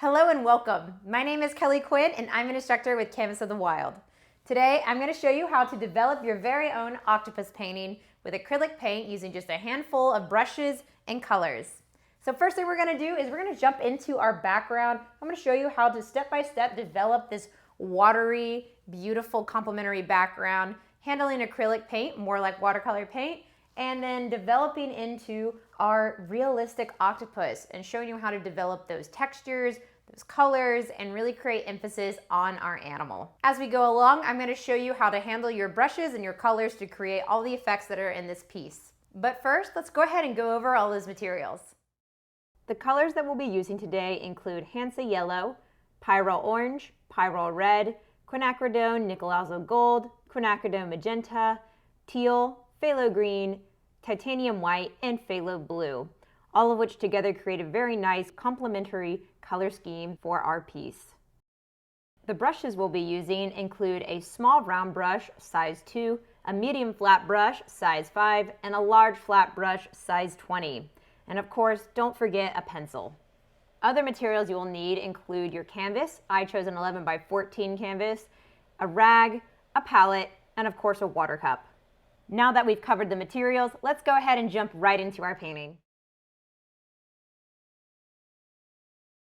Hello and welcome. My name is Kelly Quinn and I'm an instructor with Canvas of the Wild. Today I'm going to show you how to develop your very own octopus painting with acrylic paint using just a handful of brushes and colors. So first thing we're going to do is we're going to jump into our background. I'm going to show you how to step-by-step develop this watery, beautiful complementary background, handling acrylic paint more like watercolor paint, and then developing into our realistic octopus and showing you how to develop those textures, those colors, and really create emphasis on our animal. As we go along, I'm going to show you how to handle your brushes and your colors to create all the effects that are in this piece. But first, let's go ahead and go over all those materials. The colors that we'll be using today include Hansa Yellow, Pyrrole Orange, Pyrrole Red, Quinacridone Nickel Gold, Quinacridone Magenta, Teal, Phthalo Green, Titanium White, and Phthalo Blue, all of which together create a very nice complementary color scheme for our piece. The brushes we'll be using include a small round brush, size 2, a medium flat brush, size 5, and a large flat brush, size 20. And of course, don't forget a pencil. Other materials you will need include your canvas. I chose an 11 by 14 canvas, a rag, a palette, and of course a water cup. Now that we've covered the materials, let's go ahead and jump right into our painting.